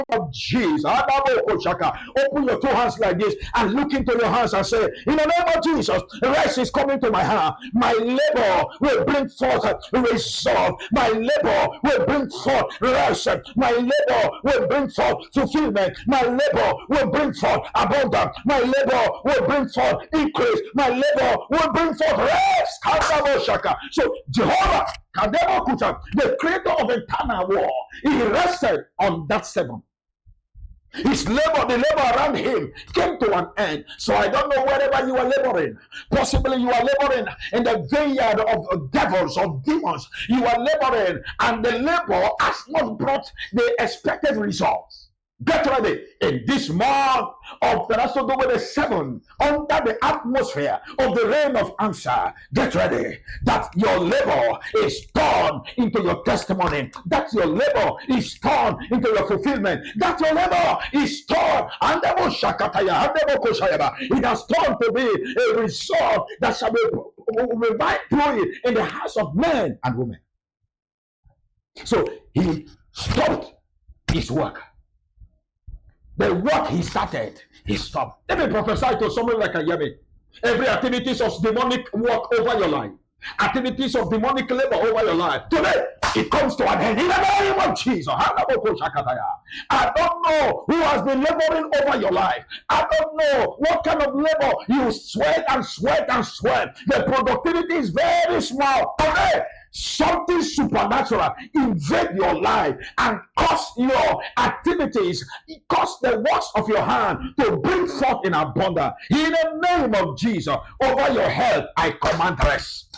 of Jesus. Open your two hands like this and look into your hands and say, in the name of Jesus, rest is coming to my hand. My labor will bring forth result. My labor will bring forth rest. My labor will bring forth fulfillment. My labor will bring forth abundance. My labor will bring forth increase. My labor will bring forth rest. So Jehovah, the creator of eternal war, he rested on that seventh. His labor, the labor around him came to an end. So I don't know wherever you are laboring. Possibly you are laboring in the vineyard of devils, of demons. You are laboring and the labor has not brought the expected results. Get ready in this month of the rest of the 7 under the atmosphere of the reign of answer. Get ready that your labor is turned into your testimony, that your labor is turned into your fulfillment, that your labor is turned and it has turned to be a result that shall be revived through it in the hearts of men and women. So he stopped his work. The work he started, he stopped. Let me prophesy to someone like a Yemi. Every activities of demonic work over your life, activities of demonic labor over your life, today it comes to an end in the name of Jesus. I don't know who has been laboring over your life. I don't know what kind of labor you sweat and sweat and sweat. The productivity is very small. Today, something supernatural invade your life and cause your activities, cause the works of your hand to bring forth in abundance. In the name of Jesus, over your health, I command rest.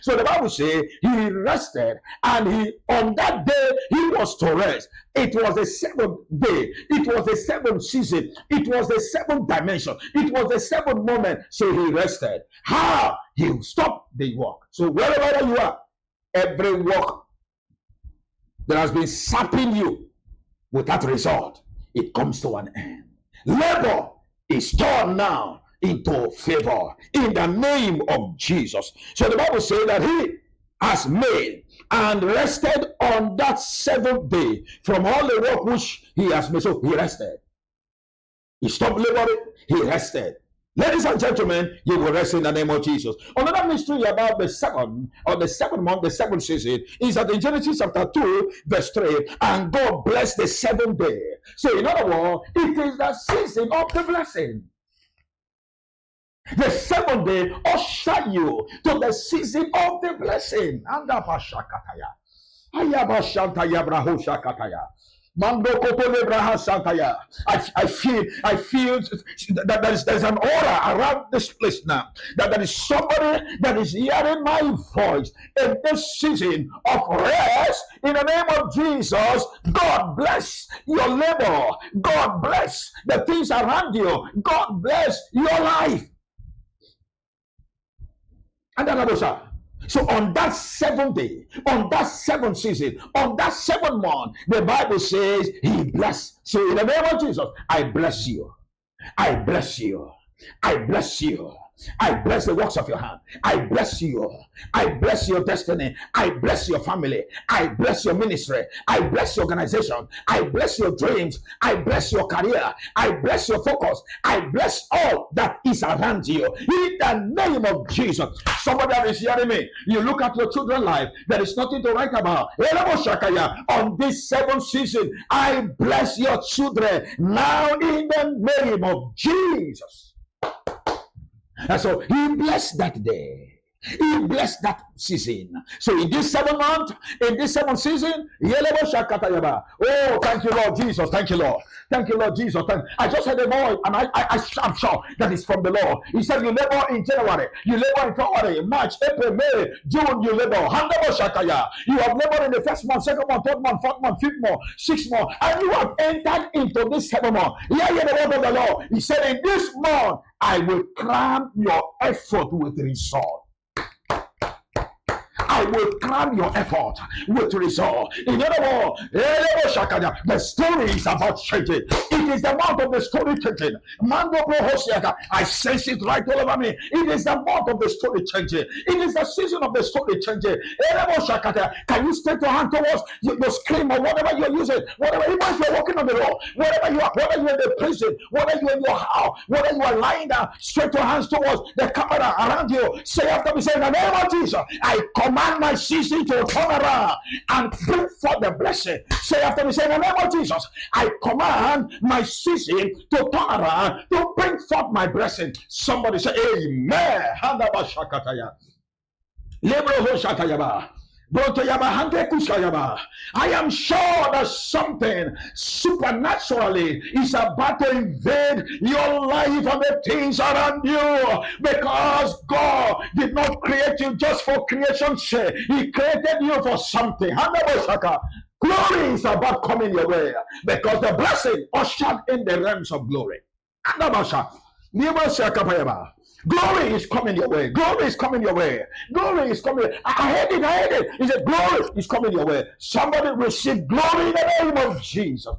So the Bible says he rested, and he on that day he was to rest. It was the 7th day, it was the 7th season, it was the 7th dimension, it was the 7th moment. So he rested. How? He stopped the work. So wherever you are, every work that has been sapping you without result, it comes to an end. Labor is turned now into favor in the name of Jesus. So the Bible says that he has made and rested on that 7th day from all the work which he has made. So he rested. He stopped laboring, he rested. Ladies and gentlemen, you will rest in the name of Jesus. Another mystery about the 7th or the 7th month, the 7th season, is that in Genesis chapter 2, verse 3, and God blessed the 7th day. So in other words, it is the season of the blessing. The 7th day usher you to the season of the blessing. I feel that there's an aura around this place now. That there is somebody that is hearing my voice in this season of rest. In the name of Jesus, God bless your labor. God bless the things around you. God bless your life. And then so on that 7th day, on that 7th season, on that 7th month, the Bible says he blessed. So in the name of Jesus, I bless you. I bless you. I bless you. I bless the works of your hand. I bless you. I bless your destiny. I bless your family. I bless your ministry. I bless your organization. I bless your dreams. I bless your career. I bless your focus. I bless all that is around you. In the name of Jesus. Somebody that is hearing me, you look at your children's life, there is nothing to write about. On this 7th season, I bless your children now in the name of Jesus. And so he blessed that day. He blessed that season. So in this 7th month, in this 7th season, oh, thank you, Lord Jesus. Thank you, Lord. Thank you, Lord Jesus. I just heard a voice, and I'm sure that is from the Lord. He said, you labor in January, you labor in February, March, April, May, June, you labor. You have labored in the 1st month, 2nd month, 3rd month, 4th month, 5th month, 6th month, and you have entered into this 7th month. Hear the word of the Lord. He said, in this month, I will crown your effort with result. I will crown your effort with result. In other words, the story is about changing. It is the month of the story changing. I sense it right all over me. It is the month of the story changing. It is the season of the story changing. Can you stretch your hand towards your screen or whatever you're using? Whatever, even if you're walking on the road, wherever you are, whether you're in the prison, whether you're in your house, whether you are lying down, stretch your hands towards the camera around you. Say after me, say, in the name of Jesus, I command my season to turn around and bring forth the blessing. Say after me, say, in the name of Jesus, I command my season to turn around to bring forth my blessing. Somebody say, Amen. I am sure that something supernaturally is about to invade your life and the things around you, because God did not create you just for creation's sake. He created you for something. Glory is about coming your way, because the blessing ushered in the realms of glory. Glory is coming your way. Glory is coming your way. Glory is coming. I heard it. I heard it. He said, glory is coming your way. Somebody receive glory in the name of Jesus.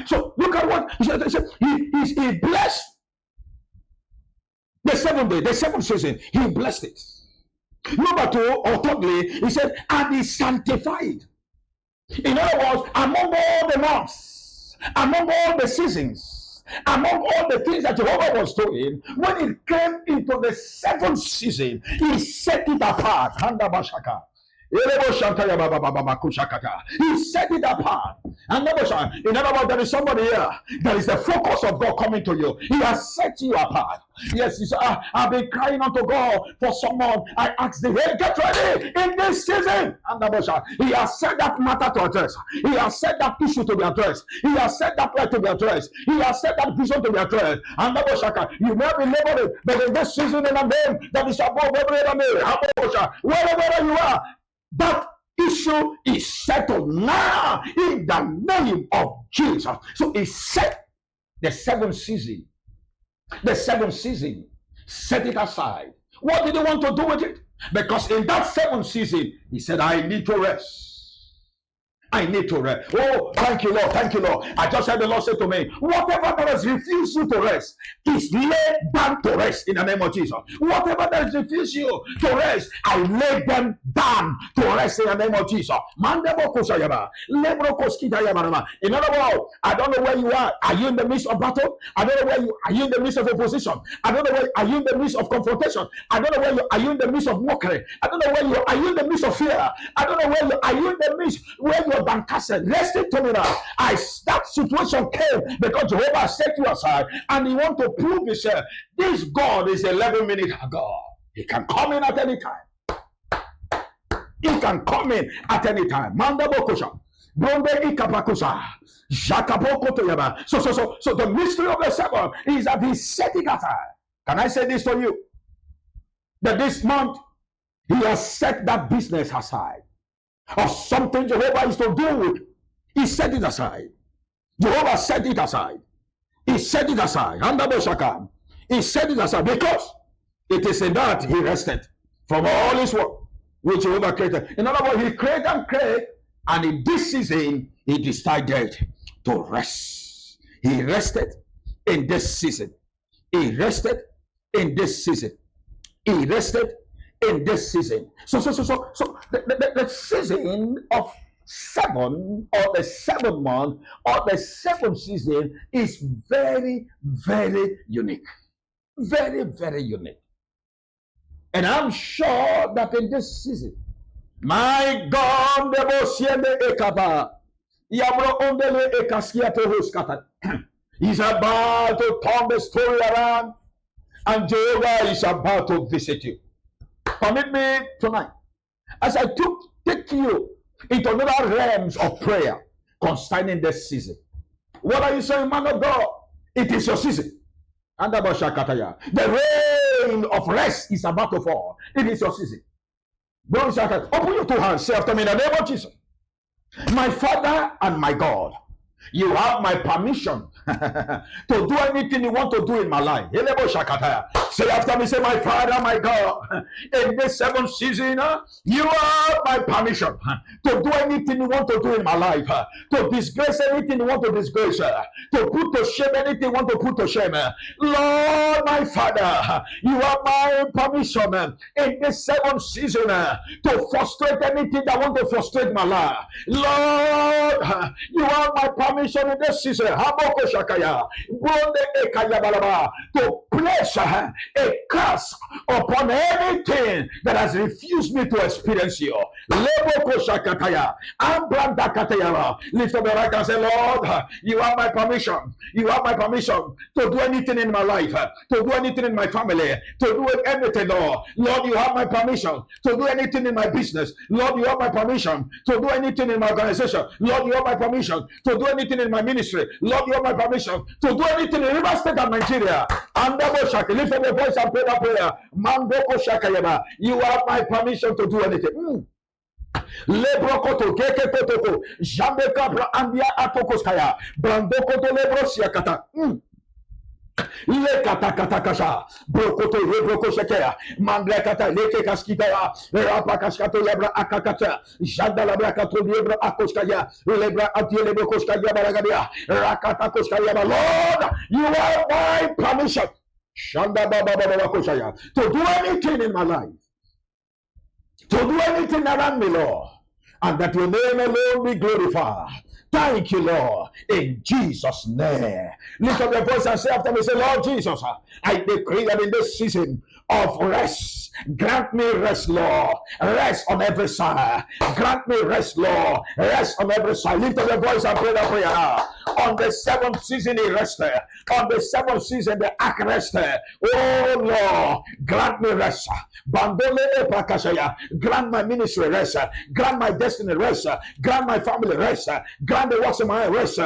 So look at what he said. He blessed the 7th day, the 7th season. He blessed it. Number 2, or thirdly, he said, and he sanctified. In other words, among all the months, among all the seasons, among all the things that Jehovah was doing, when it came into the 7th season, he set it apart. He set it apart. And in other words, there is somebody here. There is the focus of God coming to you. He has set you apart. Yes, I've been crying unto God for someone. I asked the hey, get ready in this season. And he has set that matter to address. He has set that issue to be addressed. He has set that light to be addressed. He has set that vision to be addressed. And you may be laboring, but in this season, in a name that is above every other name, wherever you are, that issue is settled now in the name of Jesus. So he set the 7th season. The 7th season, set it aside. What did he want to do with it? Because in that 7th season, he said, I need to rest. I need to rest. Oh, thank you, Lord. Thank you, Lord. I just heard the Lord say to me, whatever that has refused you to rest is laid down to rest in the name of Jesus. Whatever that has refused you to rest, I lay them down to rest in the name of Jesus. In other words, I don't know where you are. Are you in the midst of battle? I don't know where you are. Are you in the midst of opposition? I don't know where are you in the midst of confrontation? I don't know where you are. You in the midst of mockery? I don't know where you are. Are you in the midst of fear? I don't know where you are. You in the midst where you are downcasted? Listen to me now. That situation came because Jehovah set you aside and he want to prove himself. This God is 11-minute God. He can come in at any time. He can come in at any time. So the mystery of the 7 is that he set it aside. Can I say this to you? That this month he has set that business aside. Or something Jehovah is to do with. He set it aside. Jehovah set it aside. He set it aside. He set it aside because it is in that he rested from all his work which Jehovah created. In other words, he created and created, and in this season he decided to rest. He rested in this season. He rested in this season. He rested in this season. So the season of 7, or the 7th month, or the 7th season is very, very unique. Very, very unique. And I'm sure that in this season, my God, he's about to turn the story around, and Jehovah is about to visit you. Permit me tonight, as I take you into another realms of prayer concerning this season. What are you saying, man of God? It is your season. The rain of rest is about to fall. It is your season. Open your 2 hands. Say after me in the name of Jesus. My Father and my God, You have my permission to do anything you want to do in my life. Say after me, say, my Father, my God, in this seventh season, you have my permission to do anything you want to do in my life, to disgrace anything you want to disgrace, to put to shame anything you want to put to shame. Lord, my Father, you have my permission in this seventh season to frustrate anything that want to frustrate my life. Lord, you have my permission in this season to place a curse upon anything that has refused me to experience you. Lift up your right and say, Lord, you have my permission. You have my permission to do anything in my life, to do anything in my family, to do everything, Lord. Lord, you have my permission to do anything in my business. Lord, you have my permission to do anything in my organization. Lord, you have my permission to do anything in my ministry. Lord, you have my permission to do anything in River State and Nigeria. Lift up your voice and pray that prayer. You have my permission to do anything. Lebrokoto geketotoko jambeka bra ambia atokoskaya brandokoto lebrosiakata le kata kata kasha brokoto lebroko shekea mandrekata leke kaskita rapa kaskato lebra akakata janda lebra kato lebra akoskaya lebra atie lebrokoskaya baragadia rakata koskaya. Lord, you have my permission shanda baba baba koskaya to do anything in my life, to do anything around me, Lord, and that your name alone be glorified. Thank you, Lord, in Jesus' name. Lift up your voice and say after me, say, Lord Jesus, I decree that in this season of rest, grant me rest, Lord. Rest on every side. Grant me rest, Lord. Rest on every side. Lift up your voice and pray that prayer. On the seventh season, he rested. On the seventh season, the ark rested. Oh, Lord, grant me rest. Grant my ministry rest. Grant my destiny rest. Grant my family rest. Grant the works of my rest.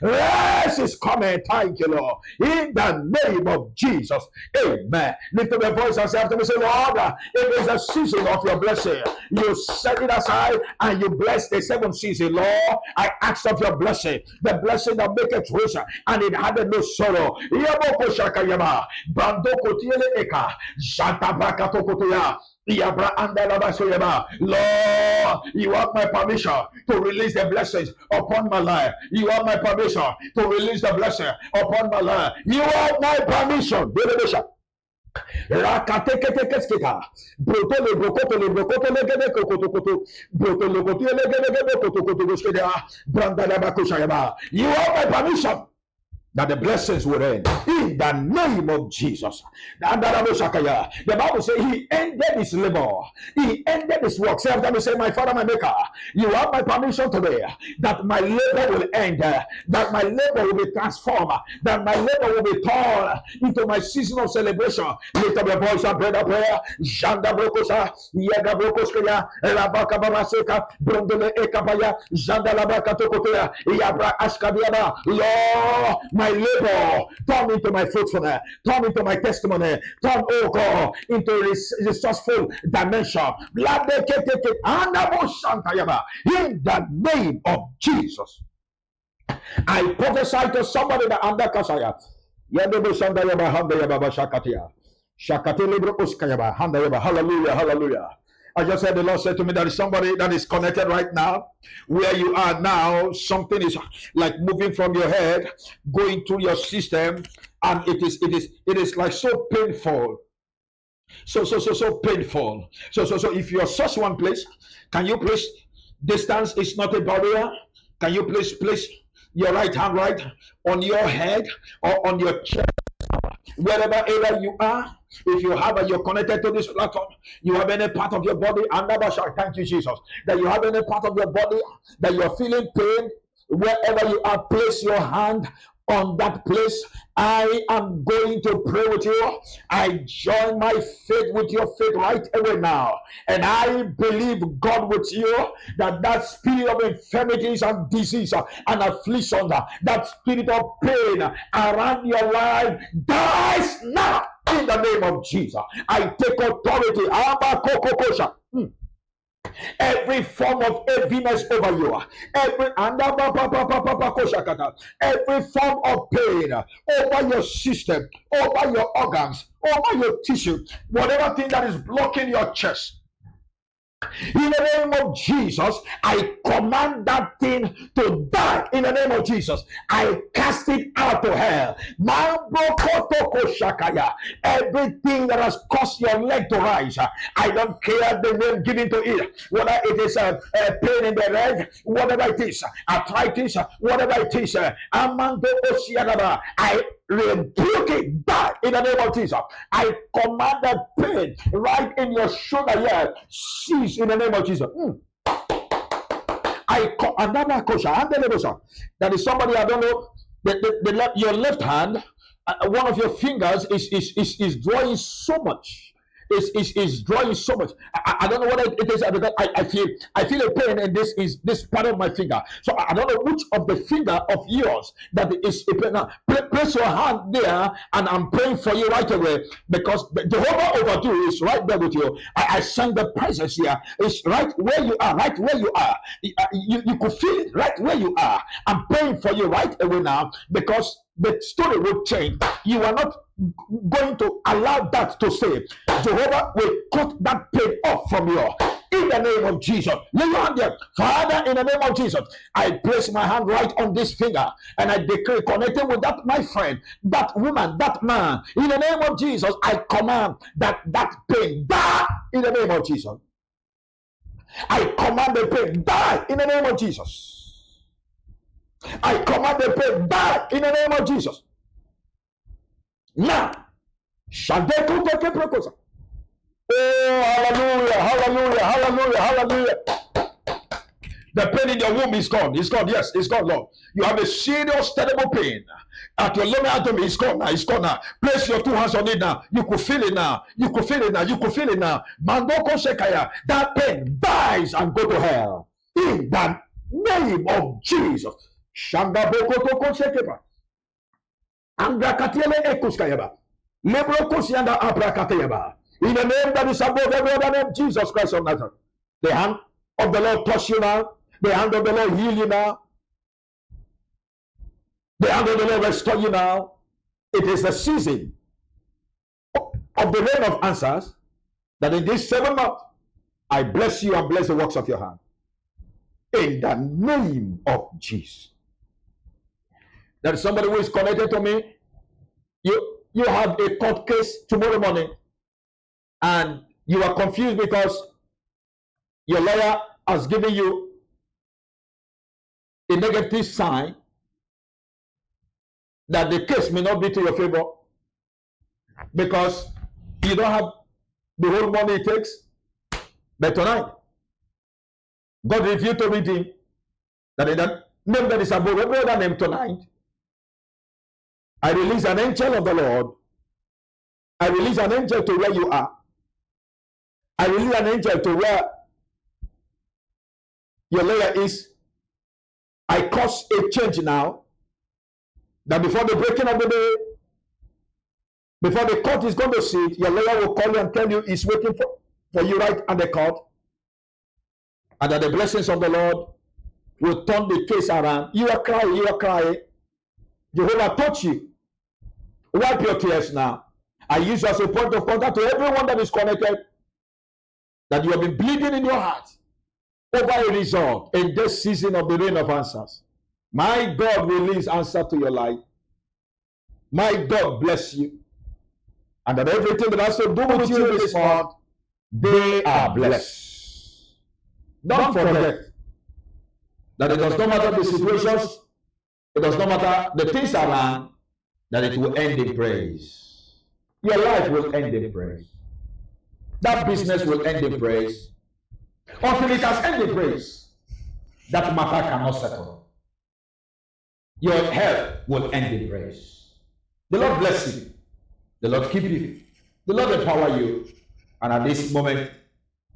Rest is coming. Thank you, Lord. In the name of Jesus. Amen. Lift up your voice and say after me, say, Lord, it is a season of your blessing. You set it aside and you bless the seventh season. Lord, I ask of your blessing, the blessing that maketh rich and it had no sorrow. Lord, you have my permission to release the blessings upon my life. You have my permission to release the blessing upon my life. You have my permission. Rakatekesketa brotole brokotole brokotole gede kokotokoto brotole kotiele gede kokotokoto goskeda brandala bakoshayaba. You have my permission that the blessings will end in the name of Jesus. The Bible says he ended his labor, he ended his work. Say after me, say, my Father, my Maker, you have my permission today that my labor will end, that my labor will be transformed, that my labor will be turned into my season of celebration. Lift up your voice and pray that prayer. Janda brokosa, yaga brokoskaya, rabaka baraseka, brondele ekabaya, janda labaka tokotoya, yabra askadiaba. Lord, my labor, turn into my fruitfulness, turn into my testimony, turn, oh God, into a resourceful dimension. In the name of Jesus, I prophesy to somebody that under Kasaya. Hallelujah, hallelujah. I just heard the Lord say to me that is somebody that is connected right now. Where you are now, something is like moving from your head, going through your system, and it is like so painful. So painful. So if you're such one place, can you please, distance is not a barrier. Can you please place your right hand right on your head or on your chest? Wherever area you are, if you have and you're connected to this platform, you have any part of your body, and thank you, Jesus, that you have any part of your body that you're feeling pain, wherever you are, place your hand on that place. I am going to pray with you. I join my faith with your faith right away now, and I believe God with you that that spirit of infirmities and disease and affliction, that spirit of pain around your life dies now. in the name of Jesus. I take authority. Abakokokosha. Every form of heaviness over you, every form of pain over your system, over your organs, over your tissue, whatever thing that is blocking your chest. In the name of Jesus, I command that thing to die. In the name of Jesus, I cast it out to hell. Everything that has caused your leg to rise, I don't care the name given to it, whether it is a pain in the leg, whatever it is, arthritis, whatever it is, I rebuke it, die in the name of Jesus. I command that pain right in your shoulder here, cease in the name of Jesus. That is somebody, I don't know, your left hand, one of your fingers is drawing so much. Is drawing so much. I don't know what it is. I feel a pain in this part of my finger. So I don't know which of the finger of yours that is a pain. Now, place your hand there, and I'm praying for you right away, because Jehovah overdo is right there with you. I send the presence here. It's right where you are. Right where you are. You could feel it right where you are. I'm praying for you right away now, because the story will change. You are not going to allow that to stay. Jehovah will cut that pain off from you in the name of Jesus. Lay your hand there. Father, in the name of Jesus, I place my hand right on this finger, and I decree, connected with that, my friend, that woman, that man, in the name of Jesus, I command that pain die in the name of Jesus. I command the pain die in the name of Jesus. I command the pain die in the name of Jesus. Now, oh, hallelujah, hallelujah, hallelujah, hallelujah. The pain in your womb is gone. It's gone. Yes, it's gone, Lord. You have a serious, terrible pain at your lower anatomy. It's gone now. It's gone now. Place your two hands on it now. You could feel it now. You could feel it now. You could feel it now. Mandoko Shekaya. That pain dies and go to hell. In the name of Jesus. Shanga boko toko shekepa. Ambrakatiele ekuskayaba. Lebro kosianda abrakatayaba. In the name that is above every other name, Jesus Christ of Nazareth. The hand of the Lord touch you now. The hand of the Lord heal you now. The hand of the Lord restore you now. It is the season of the rain of answers, that in this 7 months, I bless you and bless the works of your hand. In the name of Jesus. There is somebody who is connected to me. You have a court case tomorrow morning, and you are confused because your lawyer has given you a negative sign that the case may not be to your favor because you don't have the whole money it takes. But tonight, God revealed to me that in that name that is above every other name tonight, I release an angel of the Lord. I release an angel to where you are. I release an angel to where your lawyer is. I cause a change now, that before the breaking of the day, before the court is going to sit, your lawyer will call you and tell you he's waiting for you right at the court, and that the blessings of the Lord will turn the case around. You are crying, you are crying. Jehovah touch you. Wipe your tears now. I use you as a point of contact to everyone that is connected, that you have been bleeding in your heart over a result in this season of the rain of answers. My God release answer to your life. My God bless you. And that everything that has to do with you in this month, they are blessed. Don't forget that it does not matter the situations, it does not matter the things around, that it will end in praise. Your life will end in praise. That business will end in praise. Until it has ended in praise, that matter cannot settle. Your health will end in praise. The Lord bless you. The Lord keep you. The Lord empower you. And at this moment,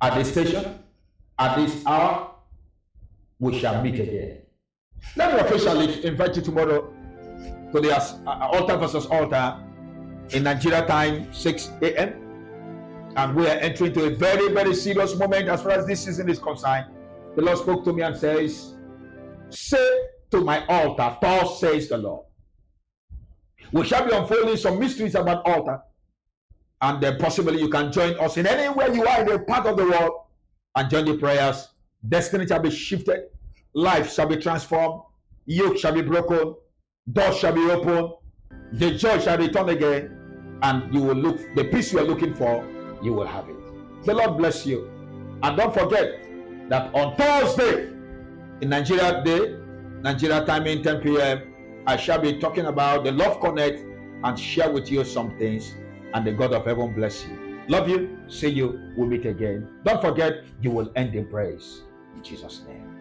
at this station, at this hour, we shall meet again. Let me officially invite you tomorrow to the altar versus altar in Nigeria time, 6 a.m. And we are entering into a very, very serious moment as far as this season is concerned. The Lord spoke to me and says, say to my altar, thus says the Lord. We shall be unfolding some mysteries about altar. And then possibly you can join us in anywhere you are in a part of the world and join the prayers. Destiny shall be shifted. Life shall be transformed. Yoke shall be broken. Doors shall be opened. The joy shall return again. And you will look, the peace you are looking for, you will have it. The Lord bless you. And don't forget that on Thursday, in Nigeria day, Nigeria timing 10 p.m., I shall be talking about the Love Connect and share with you some things. And the God of heaven bless you. Love you. See you. We'll meet again. Don't forget, you will end in praise. In Jesus' name.